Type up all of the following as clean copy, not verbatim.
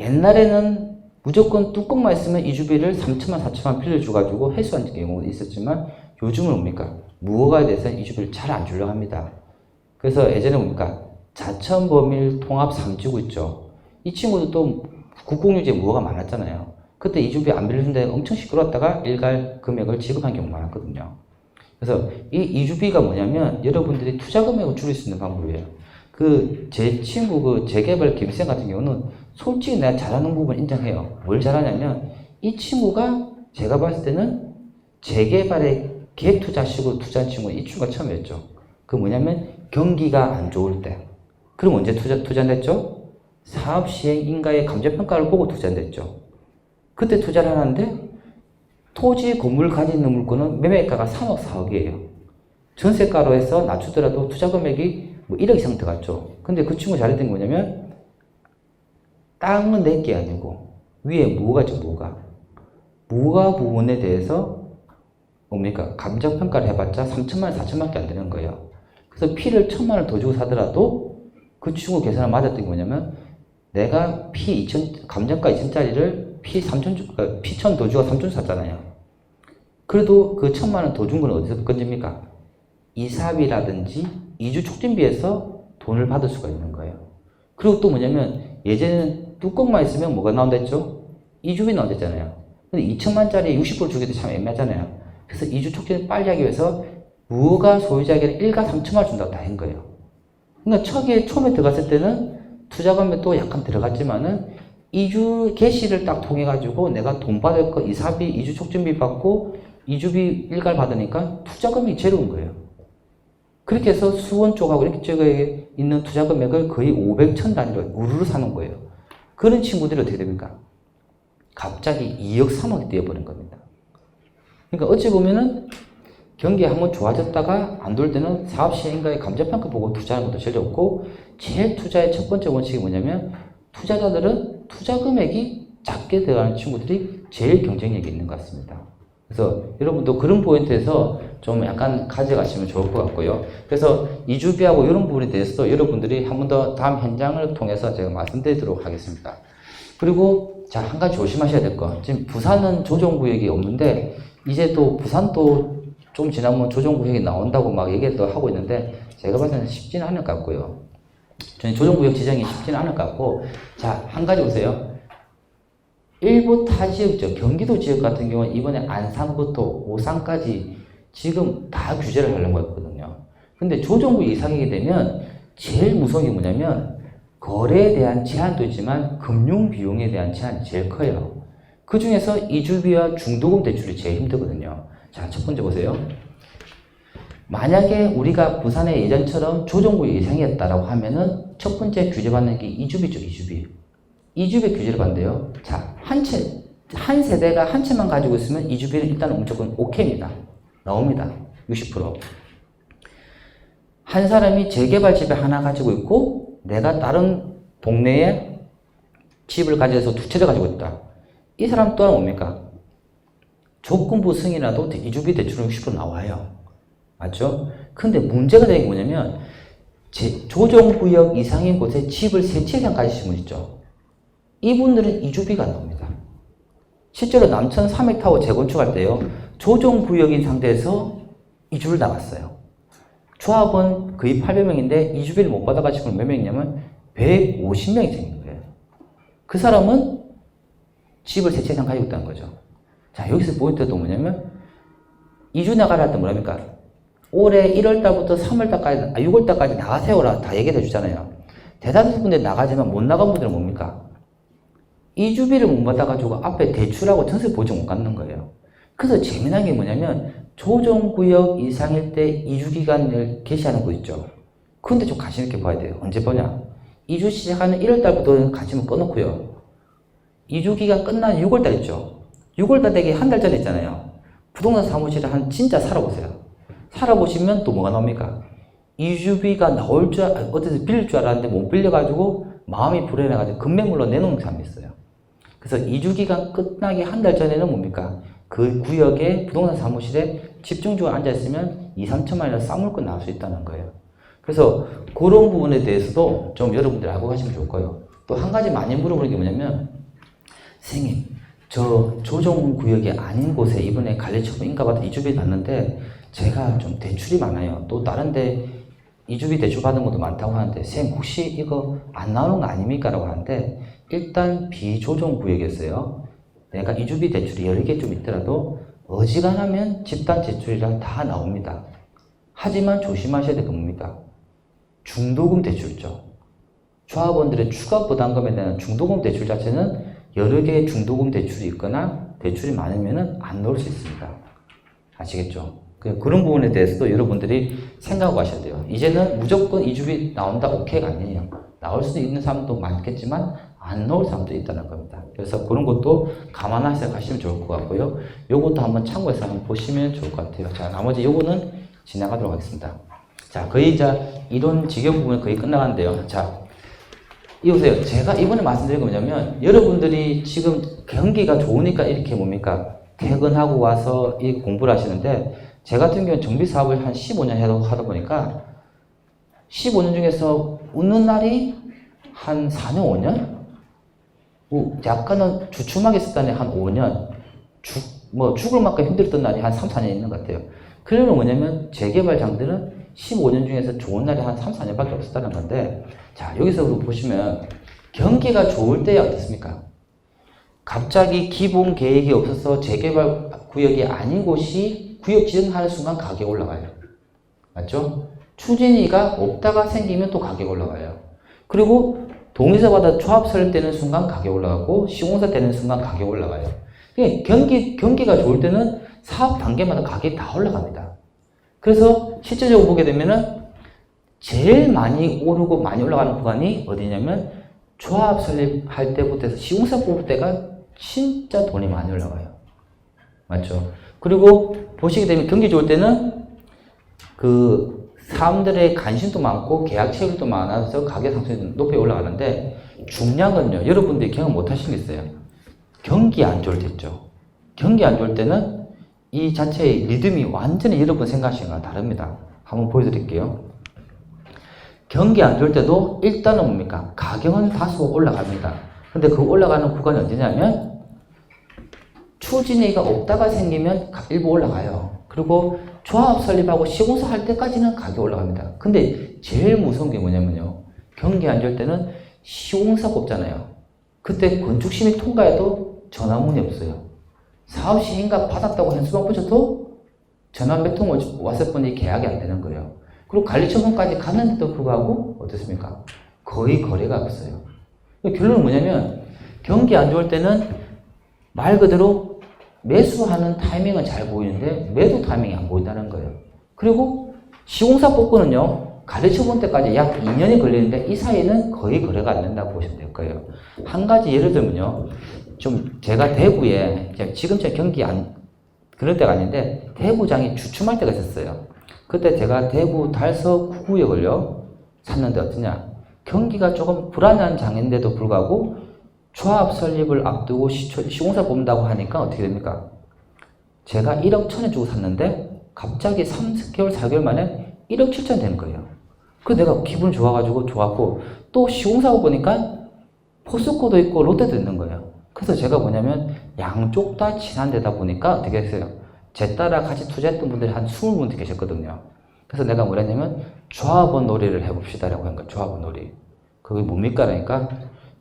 옛날에는 무조건 뚜껑만 있으면 이주비를 3천만, 4천만 빌려줘가지고 회수한 경우도 있었지만 요즘은 뭡니까? 무허가에 대해서는 이주비를 잘 안 주려고 합니다. 그래서 예전에 뭡니까? 자천범일 통합 3지구 있죠. 이 친구도 또 국공유지에 무허가 많았잖아요. 그때 이주비 안 빌려준데 엄청 시끄러웠다가 일괄 금액을 지급한 경우가 많았거든요. 그래서 이 이주비가 뭐냐면 여러분들이 투자 금액을 줄일 수 있는 방법이에요. 제 친구 재개발 김쌤 같은 경우는 솔직히 내가 잘하는 부분 인정해요. 뭘 잘하냐면 이 친구가 제가 봤을 때는 재개발에 계획 투자식으로 투자한 친구가 이 친구가 처음이었죠. 그 뭐냐면 경기가 안 좋을 때. 그럼 언제 투자했죠? 사업 시행 인가의 감정평가를 보고 투자했죠. 그때 투자를 하는데 토지 건물 가지고 있는 물건은 매매가가 3억 4억이에요. 전세가로 해서 낮추더라도 투자 금액이 뭐 1억 이상 들어갔죠. 근데 그 친구 잘했던 게 뭐냐면 땅은 내게 아니고 위에 무가죠, 무가. 무가 부분에 대해서 뭡니까? 감정평가를 해봤자 3천만 원, 4천만 원밖에 안 되는 거예요. 그래서 피를 1천만 원 더 주고 사더라도 그 친구 계산을 맞았던 게 뭐냐면 내가 피 2천, 감정가 2천짜리를 피 3천, 피 1천 더 주고 3천 샀잖아요. 그래도 그 1천만 원 더 준 건 어디서 건집니까? 이사비라든지 이주 촉진비에서 돈을 받을 수가 있는 거예요. 그리고 또 뭐냐면 예전에는 뚜껑만 있으면 뭐가 나온다 했죠? 이주비 나온댔잖아요. 근데 2천만짜리 60% 주기도 참 애매하잖아요. 그래서 이주 촉진을 빨리 하기 위해서 무허가 소유자에게는 1가 3천만 원 준다고 다 한 거예요. 그러니까 처음에 들어갔을 때는 투자 금액도 약간 들어갔지만은 이주 개시를 딱 통해 가지고 내가 돈 받을 거 이사비, 이주 촉진비 받고 이주비 일괄 받으니까 투자 금액이 제로인 거예요. 그렇게 해서 수원 쪽하고 이렇게 쪽에 있는 투자 금액을 거의 500천 단위로 우르르 사는 거예요. 그런 친구들이 어떻게 됩니까? 갑자기 2억, 3억이 뛰어버린 겁니다. 그러니까 어찌 보면은 경기가 한번 좋아졌다가 안 돌 때는 사업 시행가의 감정평가 보고 투자하는 것도 제일 좋고, 제일 투자의 첫 번째 원칙이 뭐냐면 투자자들은 투자 금액이 작게 들어가는 친구들이 제일 경쟁력이 있는 것 같습니다. 그래서 여러분도 그런 포인트에서 좀 약간 가져가시면 좋을 것 같고요. 그래서 이주비하고 이런 부분에 대해서도 여러분들이 한 번 더 다음 현장을 통해서 제가 말씀드리도록 하겠습니다. 그리고 자, 한 가지 조심하셔야 될 거. 지금 부산은 조정구역이 없는데 이제 또 부산도 좀 지나면 조정구역이 나온다고 막 얘기도 하고 있는데 제가 봤을 때는 쉽지는 않을 것 같고요. 저는 조정구역 지정이 쉽지는 않을 것 같고, 자, 한 가지 보세요. 일부 타 지역죠. 경기도 지역 같은 경우는 이번에 안산부터 오산까지 지금 다 규제를 하려고 했거든요. 근데 조정구 이상이게 되면 제일 무서운 게 뭐냐면 거래에 대한 제한도 있지만 금융 비용에 대한 제한이 제일 커요. 그 중에서 이주비와 중도금 대출이 제일 힘들거든요. 자, 첫 번째 보세요. 만약에 우리가 부산의 예전처럼 조정구 이상이었다라고 하면은 첫 번째 규제받는 게 이주비죠, 이주비. 이주비 규제를 받는데요. 자, 한 세대가 한 채만 가지고 있으면 이주비는 일단 무조건 오케이입니다. 나옵니다. 60%. 한 사람이 재개발 집에 하나 가지고 있고 내가 다른 동네에 집을 가져서 두 채를 가지고 있다. 이 사람 또한 뭡니까? 조건부 승인이라도 이주비 대출은 60% 나와요. 맞죠? 근데 문제가 되는 게 뭐냐면 조정구역 이상인 곳에 집을 세 채 이상 가지신 분 있죠? 이분들은 이주비가 나옵니다. 실제로 남천 3획타워 재건축할 때요. 조정구역인 상태에서 이주를 나갔어요. 조합원 거의 800명인데 이주비를 못 받아가지고 몇 명이냐면 150명이 생긴 거예요. 그 사람은 집을 세 채 이상 가지고 있다는 거죠. 자, 여기서 포인트가 뭐냐면 이주 나가라 할 때 뭐랍니까? 올해 1월달부터 3월달까지, 6월달까지 나가세요라 다 얘기를 해주잖아요. 대다수 분들이 나가지만 못 나간 분들은 뭡니까? 이주비를 못 받아가지고 앞에 대출하고 전세 보증 못 갖는 거예요. 그래서 재미난 게 뭐냐면 조정구역 이상일 때 이주기간을 게시하는 거 있죠. 그런데 좀 관심 있게 봐야 돼요. 언제 보냐? 이주 시작하는 1월달부터 관심을 꺼놓고요. 이주기간 끝난 6월달 있죠. 6월달 되게 한 달 전에 있잖아요. 부동산 사무실을 진짜 살아보세요. 살아보시면 또 뭐가 나옵니까? 이주비가 나올 줄, 어디서 빌릴 줄 알았는데 못 빌려가지고 마음이 불안해가지고 금매물로 내놓는 사람이 있어요. 그래서 이주기간 끝나기 한 달 전에는 뭡니까? 그 구역에 부동산 사무실에 집중적으로 앉아있으면 2, 3천만 원이라도 싸물고 나올 수 있다는 거예요. 그래서 그런 부분에 대해서도 좀 여러분들이 알고 가시면 좋을 거예요. 또 한 가지 많이 물어보는 게 뭐냐면, 선생님, 저 조정구역이 아닌 곳에 이번에 관리처분 인가받아 이주비 받는데 제가 좀 대출이 많아요. 또 다른 데 이주비 대출 받은 것도 많다고 하는데 선생님 혹시 이거 안 나오는 거 아닙니까? 라고 하는데 일단 비조정구역이었어요. 내가 이주비 대출이 여러 개 좀 있더라도 어지간하면 집단 대출이랑 다 나옵니다. 하지만 조심하셔야 될 게 뭡니까? 중도금 대출죠. 조합원들의 추가 부담금에 대한 중도금 대출 자체는 여러 개의 중도금 대출이 있거나 대출이 많으면 안 넣을 수 있습니다. 아시겠죠? 그런 부분에 대해서도 여러분들이 생각하고 하셔야 돼요. 이제는 무조건 이주비 나온다 오케이가 아니에요. 나올 수 있는 사람도 많겠지만 안 나올 사람도 있다는 겁니다. 그래서 그런 것도 감안하셔서 가시면 좋을 것 같고요. 요것도 한번 참고해서 한번 보시면 좋을 것 같아요. 자, 나머지 요거는 지나가도록 하겠습니다. 자, 거의 이제 이론 직역 부분은 거의 끝나가는데요. 자, 이보세요. 제가 이번에 말씀드린 거 뭐냐면 여러분들이 지금 경기가 좋으니까 이렇게 뭡니까? 퇴근하고 와서 이 공부를 하시는데 제 같은 경우는 정비 사업을 한 15년 하다 보니까 15년 중에서 웃는 날이 한 4년, 5년? 약간은 주춤하게 있었던 날이 한 5년, 죽을 만큼 힘들었던 날이 한 3, 4년 있는 것 같아요. 그러면 뭐냐면 재개발장들은 15년 중에서 좋은 날이 한 3, 4년밖에 없었다는 건데, 자, 여기서 보시면 경기가 좋을 때 어떻습니까? 갑자기 기본 계획이 없어서 재개발 구역이 아닌 곳이 구역 지정하는 순간 가격이 올라가요. 맞죠? 추진위가 없다가 생기면 또 가격이 올라가요. 그리고 동의서 받아 조합 설립되는 순간 가격이 올라가고 시공사 되는 순간 가격이 올라가요. 경기가 좋을 때는 사업 단계마다 가격이 다 올라갑니다. 그래서 실제적으로 보게 되면은 제일 많이 오르고 많이 올라가는 구간이 어디냐면 조합 설립할 때부터 해서 시공사 뽑을 때가 진짜 돈이 많이 올라가요. 맞죠? 그리고 보시게 되면 경기 좋을 때는 그 사람들의 관심도 많고 계약 체결도 많아서 가격 상승이 높이 올라가는데 중요한 건요. 여러분들이 경험 못 하신 게 있어요. 경기 안 좋을 때 있죠. 경기 안 좋을 때는 이 자체의 리듬이 완전히 여러분 생각하시는 거랑 다릅니다. 한번 보여드릴게요. 경기 안 좋을 때도 일단은 뭡니까? 가격은 다소 올라갑니다. 근데 그 올라가는 구간이 언제냐면 추진위가 없다가 생기면 일부 올라가요. 그리고 조합 설립하고 시공사 할 때까지는 가격이 올라갑니다. 근데 제일 무서운 게 뭐냐면요. 경기 안 좋을 때는 시공사 뽑잖아요. 그때 건축심의 통과해도 전화문이 없어요. 사업 시행가 받았다고 현수막 붙여도 전화 몇 통 왔을 뿐이 계약이 안 되는 거예요. 그리고 관리처분까지 갔는데도 불구하고 어떻습니까? 거의 거래가 없어요. 결론은 뭐냐면 경기 안 좋을 때는 말 그대로 매수하는 타이밍은 잘 보이는데 매도 타이밍이 안 보인다는 거예요. 그리고 시공사 뽑고는요. 관리처분 때까지 약 2년이 걸리는데 이 사이에는 거의 거래가 안 된다고 보시면 될 거예요. 한 가지 예를 들면요. 좀 제가 대구에 지금처럼 경기 그럴 때가 아닌데 대구장이 주춤할 때가 있었어요. 그때 제가 대구 달서 9구역을요 샀는데 어떠냐. 경기가 조금 불안한 장인데도 불구하고 조합 설립을 앞두고 시공사 뽑는다고 하니까 어떻게 됩니까? 제가 1억 1천에 주고 샀는데 갑자기 3개월, 4개월 만에 1억 7천 되는 거예요. 그 내가 기분 좋아가지고 좋았고 또 시공사고 보니까 포스코도 있고 롯데도 있는 거예요. 그래서 제가 뭐냐면 양쪽 다 친한 데다 보니까 어떻게 했어요? 제 따라 같이 투자했던 분들이 한 20분 계셨거든요. 그래서 내가 뭐랬냐면 조합원 놀이를 해봅시다라고 한 거예요. 조합원 놀이. 그게 뭡니까? 그러니까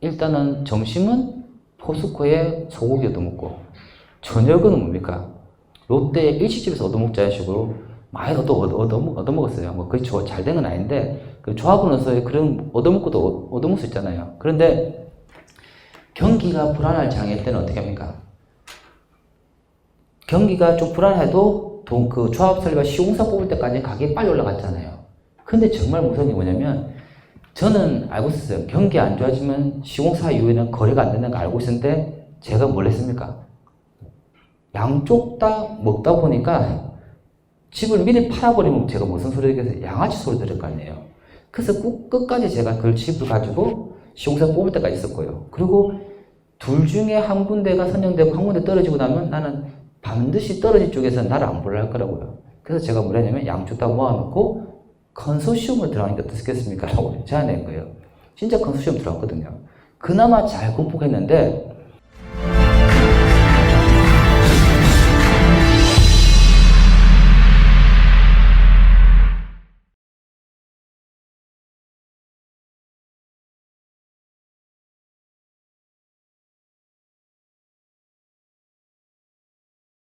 일단은 점심은 포스코에 소고기 얻어먹고 저녁은 뭡니까? 롯데 일식집에서 얻어먹자는 식으로 많이 얻어먹었어요. 뭐 그게 잘 된 건 아닌데 그 조합원으로서 그런 얻어먹고도 얻어먹을 수 있잖아요. 그런데 경기가 불안할 장일 때는 어떻게 합니까? 경기가 좀 불안해도 그 조합 설립과 시공사 뽑을 때까지 가격이 빨리 올라갔잖아요. 근데 정말 무서운 게 뭐냐면 저는 알고 있었어요. 경기 안 좋아지면 시공사 이후에는 거래가 안 된다는 걸 알고 있었는데 제가 뭘 했습니까? 양쪽 다 먹다 보니까 집을 미리 팔아버리면 제가 무슨 소리겠어요? 양아치 소리 들을 거 아니에요. 그래서 끝까지 제가 그걸 집을 가지고 시공사 뽑을 때까지 있었고요. 그리고 둘 중에 한 군데가 선정되고 한 군데 떨어지고 나면 나는 반드시 떨어진 쪽에서 나를 안 보려 할 거라고요. 그래서 제가 뭘 했냐면 양쪽 다 모아놓고 컨소시엄으로 들어가는 게 어떻겠습니까? 라고 제안한 거예요. 진짜 컨소시엄 들어갔거든요. 그나마 잘 극복했는데